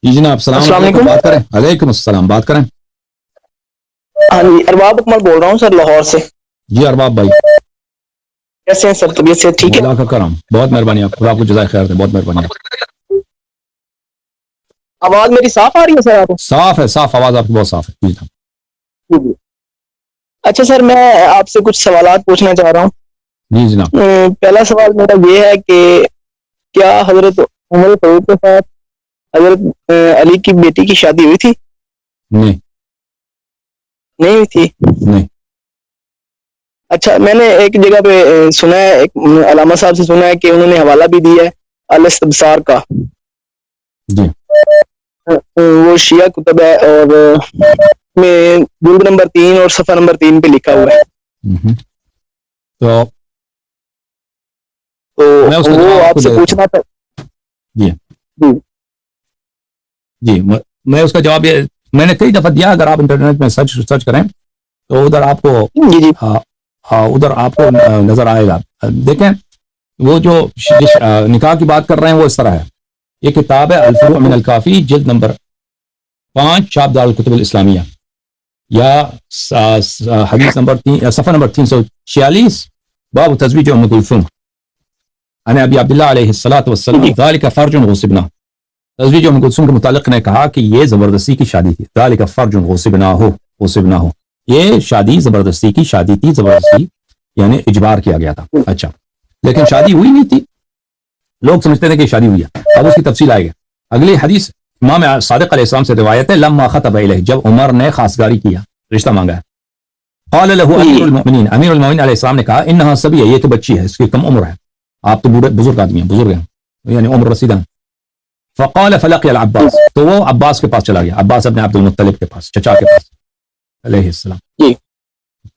جی جناب السلام علیکم، بات کریں. علیکم السلام، بات کریں. ہاں جی، ارباب اکمل بول رہا ہوں سر، لاہور سے. جی ارباب بھائی، کیسے ہیں سر؟ طبیعت سے ٹھیک ہے؟ اللہ کا کرم، بہت مہربانی آپ، خدا آپ کو جزائے خیر دے، بہت مہربانی. آواز میری صاف آ رہی ہے سر آپ کو؟ صاف ہے، صاف آواز آپ کی بہت صاف ہے. جی جناب. جی. اچھا سر، میں آپ سے کچھ سوالات پوچھنا چاہ رہا ہوں. جی جناب. پہلا سوال میرا یہ ہے کہ کیا حضرت عمر فاروق کے ساتھ حضرت علی کی بیٹی کی شادی ہوئی تھی؟ نہیں نہیں ہوئی تھی. نہیں. اچھا، میں نے ایک جگہ پہ سنا ہے، ایک علامہ صاحب سے سنا ہے کہ انہوں نے حوالہ بھی دیا ہے الاستبصار کا. جی. وہ شیعہ کتب ہے، اور میں جلد نمبر 3 اور صفحہ نمبر 3 پہ لکھا ہوا ہے. تو وہ آپ سے پوچھنا تھا. جی جی، میں اس کا جواب یہ میں نے کئی دفعہ دیا. اگر آپ انٹرنیٹ میں سرچ کریں تو ادھر آپ کو ادھر آپ کو نظر آئے گا. دیکھیں، وہ جو نکاح کی بات کر رہے ہیں وہ اس طرح ہے. یہ کتاب ہے الفروع من الکافی، جلد نمبر 5، چھاپ دار الکتب الاسلامیہ، یا حدیث نمبر صفحہ نمبر 346، باب تزویج ام کلثوم عن ابی عبداللہ علیہ الصلوۃ والسلام ذلک فرج غصبناہ. تزویج ام کلثوم کے متعلق نے کہا کہ یہ زبردستی کی شادی تھی. ذلک فرج غصبناہ، یہ شادی زبردستی کی شادی تھی. زبردستی یعنی اجبار کیا گیا تھا. اچھا، لیکن شادی ہوئی نہیں تھی. لوگ سمجھتے تھے کہ شادی ہوئی ہے. اب اس کی تفصیل آئے گی. اگلی حدیث امام صادق علیہ السلام سے روایت ہے، لما خطب الیہ، جب عمر نے خواستگاری کیا، رشتہ مانگا ہے. قال له امیر المؤمنین، امیر المؤمنین علیہ السلام نے کہا انہا صبیہ، یہ تو بچی ہے، اس کی کم عمر ہے، آپ تو بزرگ آدمی ہیں، بزرگ ہیں، یعنی عمر رسیدہ. فقال فلقی العباس، تو وہ عباس کے پاس چلا گیا، عباس ابن عبد المطلب کے پاس، چچا کے پاس علیہ السلام.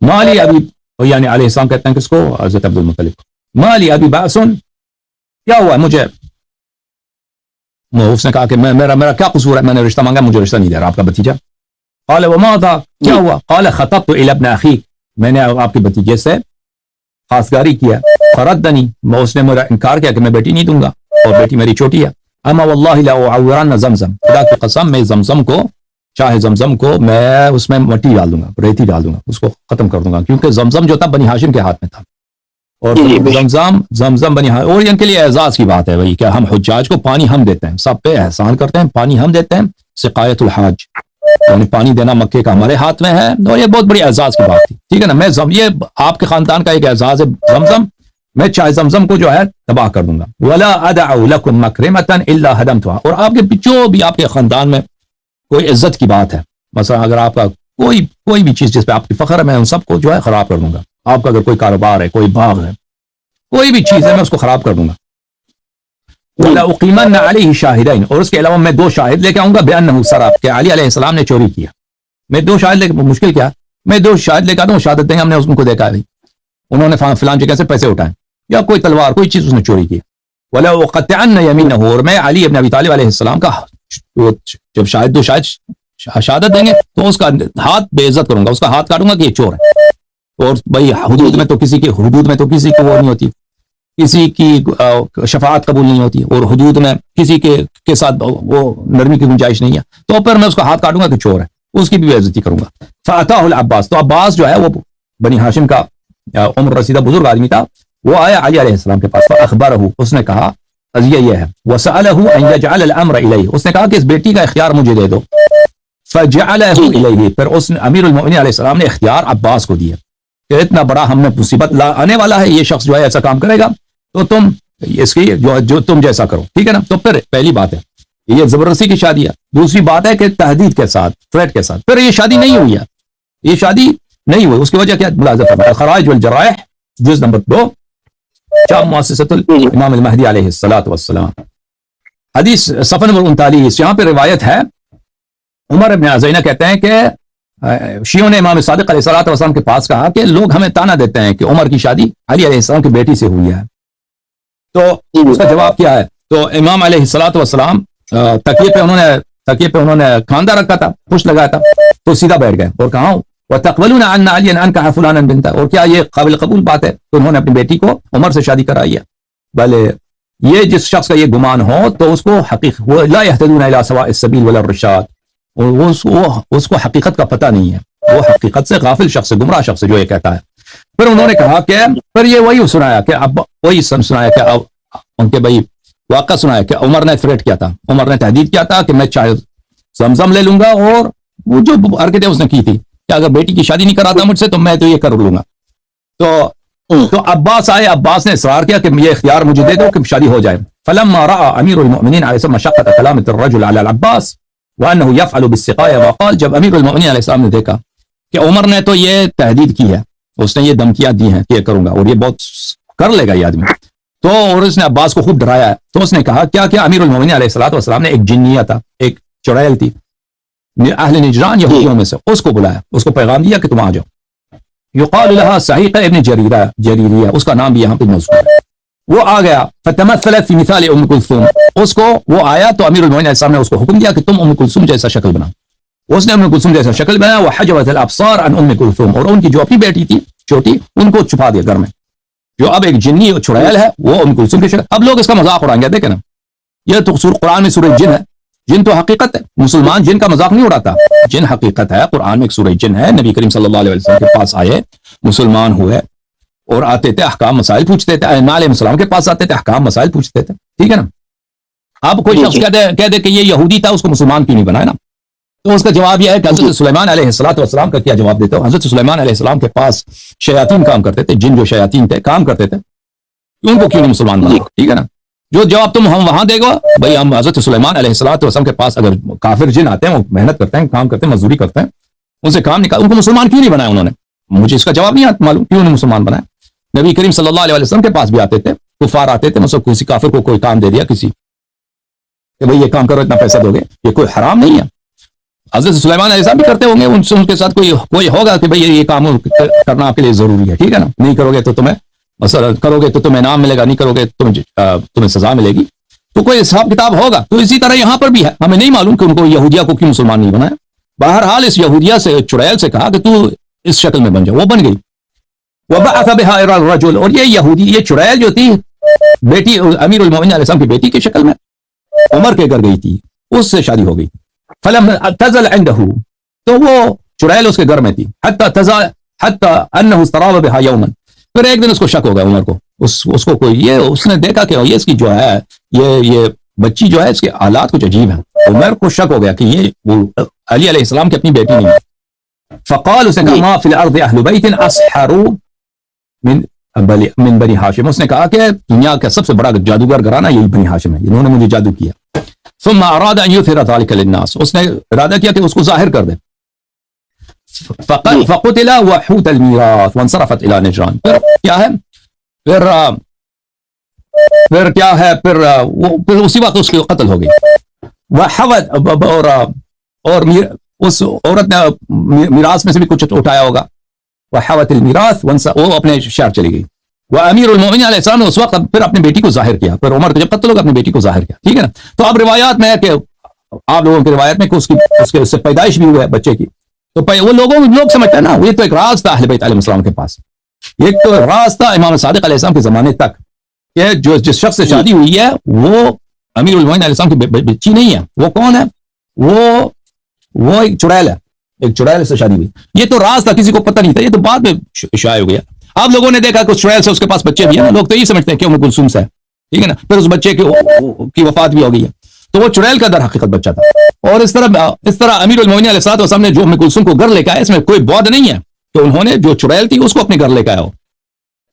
مالی ابی، یعنی علیہ السلام کہتے ہیں کس کو؟ حضرت عبد المطلب کو. مالی ابی باسن، کیا ہوا مجھے؟ اس نے کہا کہ میرا کیا قصور ہے، میں نے رشتہ مانگا، مجھے رشتہ نہیں دے رہا آپ کا بھتیجا. قال وما تھا، کیا ہوا؟ قال خطبت الی ابن اخی، میں نے آپ کے بھتیجے سے خواستگاری کیا. فردنی، اس نے میرا انکار کیا کہ میں بیٹی نہیں دوں گا، اور بیٹی میری چھوٹی ہے. اما واللہ لا اعورن زمزم، خدا کی قسم میں زمزم کو، چاہے زمزم کو میں اس میں مٹی ڈال دوں گا، ریتی ڈال دوں گا، اس کو ختم کر دوں گا، کیونکہ زمزم جو تھا بنی ہاشم کے ہاتھ میں تھا. اور زمزم بنی ہاشم، اور ان کے لیے اعزاز کی بات ہے بھائی کہ ہم حجاج کو پانی ہم دیتے ہیں، سب پہ احسان کرتے ہیں، پانی ہم دیتے ہیں. سقایت الحاج، یعنی پانی دینا مکے کا ہمارے ہاتھ میں ہے، اور یہ بہت بڑی اعزاز کی بات تھی. ٹھیک ہے نا، یہ آپ کے خاندان کا ایک اعزاز ہے زمزم، میں چاہے زمزم کو جو ہے تباہ کر دوں گا. ولا ادع لكم مكرمه الا هدمتها، اور آپ کے جو بھی آپ کے خاندان میں کوئی عزت کی بات ہے، مثلا اگر آپ کا کوئی بھی چیز جس پہ آپ کی فخر ہے، میں ان سب کو جو ہے خراب کر دوں گا. آپ کا اگر کوئی کاروبار ہے، کوئی باغ ہے، کوئی بھی چیز ہے، میں اس کو خراب کر دوں گا. ولا اقیمن علیہ شاہدین، اور اس کے علاوہ میں 2 شاہد لے کے آؤں گا، بانہ سرق، کہ علی علیہ السلام نے چوری کیا. میں 2 شاہد لے کے، مشکل کیا، میں 2 شاہد لے کے آتا ہوں، شہادت دیں گے ہم نے ان کو دیکھا ہے، انہوں نے فلان جگہ سے پیسے اٹھائے، یا کوئی تلوار، کوئی چیز اس نے چوری کی. ولا اقطعن یمینہ، اور میں علی ابن ابی طالب علیہ السلام کا، جب 2 شاہد شہادت دیں گے تو اس کا ہاتھ بے عزت کروں گا، اس کا ہاتھ کاٹوں گا کہ یہ چور ہے. اور بھائی حدود میں تو کسی کی وہ نہیں ہوتی، کسی کی شفاعت قبول نہیں ہوتی، اور حدود میں کسی کے ساتھ وہ نرمی کی گنجائش نہیں ہے، تو پھر میں اس کا ہاتھ کاٹوں گا کہ چور ہے، اس کی بھی بے عزتی کروں گا. فاتاہ العباس، تو عباس جو ہے وہ بنی ہاشم کا عمر رسیدہ بزرگ آدمی تھا، وہ آیا علی علیہ السلام کے پاس. فاخبرہ، اس نے کہا قضیہ یہ ہے. وسألہ ان یجعل الامر الیہ، اس نے کہا کہ اس بیٹی کا اختیار مجھے دے دو. فجعلہ الیہ، پھر اس نے امیر المؤمنین علیہ السلام نے اختیار عباس کو دیا کہ اتنا بڑا ہم نے مصیبت آنے والا ہے، یہ شخص جو ہے ایسا کام کرے گا تو تم اس کی جو تم جیسا کرو. ٹھیک ہے نا. تو پھر پہلی بات ہے یہ زبردستی کی شادی ہے. دوسری بات ہے کہ تہدید کے ساتھ، تھریٹ کے ساتھ. پھر یہ شادی نہیں ہوئی ہے، یہ شادی نہیں ہوئی. اس کی وجہ کیا؟ ملاحظہ فرمائیں، الخرائج والجرائح، جز نمبر 2، شام مؤسسۃ الامام المہدی علیہ الصلوۃ والسلام، حدیث صفحہ نمبر 39. یہاں پہ روایت ہے، عمر ابن عزینہ کہتے ہیں کہ شیعوں نے امام صادق علیہ الصلوۃ والسلام کے پاس کہا کہ لوگ ہمیں تانا دیتے ہیں کہ عمر کی شادی علی علیہ السلام کی بیٹی سے ہوئی ہے. تو اس کا جواب کیا ہے؟ تو امام علیہ الصلوۃ والسلام تکیے پہ انہوں نے کھاندہ رکھا تھا، پشت لگایا تھا، تو سیدھا بیٹھ گئے اور کہا وَتَقْبَلُونَ عَنَّ عَلِيًّا أَنْكَحَ فُلَانًا بِنْتَهُ، اور کیا یہ قابل قبول بات ہے کہ انہوں نے اپنی بیٹی کو عمر سے شادی کرائی ہے؟ بھلے یہ جس شخص کا یہ گمان ہو تو اس کو حقیقت لا يهتدون الى سواء السبيل ولا الرشاد، اس کو حقیقت کا پتہ نہیں ہے، وہ حقیقت سے غافل شخص ہے، گمراہ شخص ہے جو یہ کہتا ہے۔ پھر انہوں نے کہا کہ پھر یہ وہی سنایا کہ اب وہی سنایا کہ ان کے بھائی واقعہ سنایا کہ عمر نے تھریٹ کیا تھا، عمر نے تحدید کیا تھا کہ میں چاہے زمزم لے لوں گا، اور وہ جو حرکتیں اس نے کی تھی کہ اگر بیٹی کی شادی نہیں کراتا مجھ سے تو میں تو یہ کر لوں گا۔ تو عباس آئے، عباس نے اصرار کیا کہ یہ اختیار مجھے دے دو کہ شادی ہو جائے۔ فلما راى امیر المؤمنین علیہ السلام مشقۃ کلامۃ الرجل علی العباس وانه يفعل بالسقايه وقال، جب امیر المؤمنین علیہ السلام نے دیکھا کہ عمر نے تو یہ تحدید کی ہے، اس نے یہ دھمکیاں دی ہیں کہ یہ کروں گا اور یہ بہت کر لے گا یہ آدمی، تو اور اس نے عباس کو خوب ڈرایا ہے، تو اس نے کہا کیا امیر المؤمنین علیہ الصلوۃ والسلام نے ایک جنیہ تھا، ایک چڑیل تھی اہل نجران یہودیوں میں سے، اس کو بلایا، اس کو پیغام دیا کہ تم آ جاؤ، یقال لها صحیقہ ابن جریریہ، اس کا نام بھی یہاں پہ مذکور ہے۔ وہ آ گیا، فتمثلت فی مثال ام کلثوم، اس کو وہ آیا تو امیر المؤمنین علیہ السلام نے اس کو حکم دیا کہ تم ام کلثوم جیسا شکل بناؤ، اس نے ام کلثوم جیسا شکل بنایا، وحجبت الابصار عن ام کلثوم، اور ان کی جو اپنی بیٹی تھی چھوٹی ان کو چھپا دیا گھر میں، جو اب ایک جنی چڑیل ہے وہ ام کلثوم کی شکل۔ اب لوگ اس کا مذاق اڑائیں گے، دیکھیں نا، یہ تو قرآن میں سورہ جن ہے، جن تو حقیقت ہے، مسلمان جن کا مذاق نہیں اڑاتا، جن حقیقت ہے، قرآن میں ایک سورہ جن ہے، نبی کریم صلی اللہ علیہ وسلم کے پاس آئے، مسلمان ہوئے اور آتے تھے احکام مسائل پوچھتے تھے، ائمہ علیہ السلام کے پاس آتے تھے احکام مسائل پوچھتے تھے، ٹھیک ہے نا۔ اب کوئی شخص کہہ دے کہ یہ یہودی تھا، اس کو مسلمان کیوں نہیں بنایا نا، تو اس کا جواب یہ ہے کہ حضرت سلیمان علیہ السلام کا کیا جواب دیتے ہو؟ حضرت سلیمان علیہ السلام کے پاس شیاطین کام کرتے تھے، جن جو شیاطین تھے کام کرتے تھے، ان کو کیوں نہیں مسلمان بنایا، ٹھیک ہے نا۔ جو جواب تم ہم وہاں دے گا بھائی، ہم حضرت سلیمان علیہ السلام کے پاس اگر کافر جن آتے ہیں، وہ محنت کرتے ہیں، کام کرتے ہیں، مزدوری کرتے ہیں، ان سے کام نکال، ان کو مسلمان کیوں نہیں بنایا انہوں نے؟ مجھے اس کا جواب نہیں معلوم کیوں نہیں مسلمان بنایا۔ نبی کریم صلی اللہ علیہ وسلم کے پاس بھی آتے تھے، کفار آتے تھے، مثلا کسی کافر کو کوئی کام دے دیا کسی کہ بھئی یہ کام کرو اتنا پیسہ دو گے، یہ کوئی حرام نہیں ہے، حضرت سلیمان علیہ السلام بھی کرتے ہوں گے، ان کے ساتھ کوئی ہوگا کہ بھئی یہ کام کرنا آپ کے لیے ضروری ہے، ٹھیک ہے نا، نہیں کرو گے تو تمہیں مثلا کرو گے تو تمہیں انعام ملے گا، نہیں کرو گے تمہیں سزا ملے گی، تو کوئی حساب کتاب ہوگا۔ تو اسی طرح یہاں پر بھی ہے، ہمیں نہیں معلوم کہ ان کو یہودیہ کو کیوں مسلمان نہیں بنایا۔ بہرحال اس یہودیہ سے چڑیل سے کہا کہ تو اس شکل میں بن جا، وہ بن گئی۔ وبعث بها الى الرجل، اور یہ یہودی، یہ چڑیل جو تھی بیٹی امیر المؤمنین علیہ السلام کی بیٹی کی شکل میں عمر کے گھر گئی تھی، اس سے شادی ہو گئی۔ فلم تزل عنده، تو وہ چڑیل اس کے گھر میں تھی، حتى انه استراب بها يوما، پھر ایک دن اس کو شک ہو گیا عمر کو، اس کو کوئی اس نے دیکھا کہ یہ اس کی جو ہے یہ بچی جو ہے اس کے حالات کچھ عجیب ہیں، عمر کو شک ہو گیا کہ یہ وہ علی علیہ السلام کی اپنی بیٹی نہیں ہے۔ فقال، اس نے کہا ما فی الارض اہل بیت اسحر من بنی ہاشم، اس نے کہا کہ دنیا کا سب سے بڑا جادوگر گھرانہ یہی بنی ہاشم ہے، انہوں نے مجھے جادو کیا۔ ثم اراد ان يظهر ذلك للناس، اس نے ارادہ کیا کہ اس کو ظاہر کر دے۔ فقتل وحوت الميراث وانصرفت الى نجران، پھر کیا ہے، پھر کیا ہے، پھر اسی وقت اس کی قتل ہو گئی۔ وحوت، اور اس عورت نے میراث میں سے بھی کچھ اٹھایا ہوگا۔ وحوت الميراث، وہ اپنے شہر چلی گئی۔ وامیر المؤمنین علیہ السلام نے اس وقت پھر اپنی بیٹی کو ظاہر کیا، پھر عمر کو جب قتل ہوگا اپنی بیٹی کو ظاہر کیا، ٹھیک ہے نا۔ تو اب روایات میں ہے کہ آپ لوگوں کی روایت میں کہ اس سے پیدائش بھی ہوا ہے بچے کی، تو وہ لوگ سمجھتے ہیں نا، یہ تو ایک راز تھا اہل بیت علیہ السلام کے پاس، ایک تو راز تھا امام صادق علیہ السلام کے زمانے تک کہ جس شخص سے شادی ہوئی ہے وہ امیر المؤمنین علیہ السلام کی بچی نہیں ہے۔ وہ کون ہے؟ وہ ایک چڑیل ہے، ایک چڑیل سے شادی ہوئی، یہ تو راز تھا، کسی کو پتہ نہیں تھا، یہ تو بعد میں شائع ہو گیا۔ آپ لوگوں نے دیکھا کہ اس چڑیل سے اس کے پاس بچے بھی ہیں، لوگ تو یہی سمجھتے ہیں کہ ام کلثوم سے ہے، ٹھیک ہے نا، پھر اس بچے کی وفات بھی ہو گئی ہے، تو وہ چڑیل کا در حقیقت بچہ تھا۔ اور اس طرح امیر المؤمنین علیہ السلام نے جو ام کلثوم کو گھر لے کے آیا، اس میں کوئی بعد نہیں ہے کہ انہوں نے جو چڑیل تھی اس کو اپنے گھر لے کے آیا ہو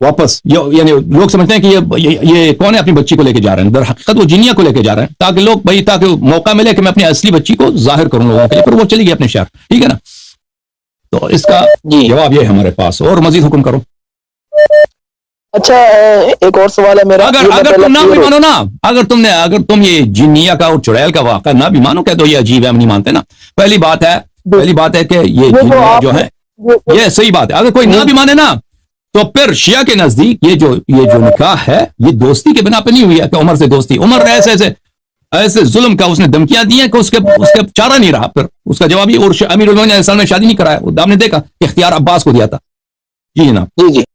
واپس، یعنی لوگ سمجھتے ہیں کہ یہ کون ہے اپنی بچی کو لے کے جا رہے ہیں، در حقیقت وہ جنیہ کو لے کے جا رہے ہیں، تاکہ لوگ تاکہ موقع ملے کہ میں اپنی اصلی بچی کو ظاہر کروں لوگوں کے لیے، پھر وہ چلی گئی اپنے شہر، ٹھیک ہے نا۔ تو اس کا جواب یہ ہے ہمارے پاس، اور مزید حکم کرو۔ اچھا ایک اور سوال ہے میرا، اگر تم نہ بھی مانو نا، اگر تم یہ جنیہ کا اور چڑیل کا واقعہ نہ بھی مانو کہ تو یہ عجیب ہے، ہم نہیں مانتے نا۔ پہلی بات ہے کہ یہ جنیہ جو ہے یہ صحیح بات ہے، اگر کوئی نہ بھی مانے نا تو پھر شیعہ کے نزدیک یہ جو نکاح ہے یہ دوستی کے بنا پہ نہیں ہوئی ہے کہ عمر سے دوستی، عمر نے ایسے ظلم کا اس نے دھمکیاں دی ہیں کہ اس کے چارہ نہیں رہا، پھر اس کا جواب یہ، اور امیر المؤمنین علیہ السلام نے شادی نہیں کرایا، ہم نے دیکھا اختیار عباس کو دیا تھا۔ جی جناب، جی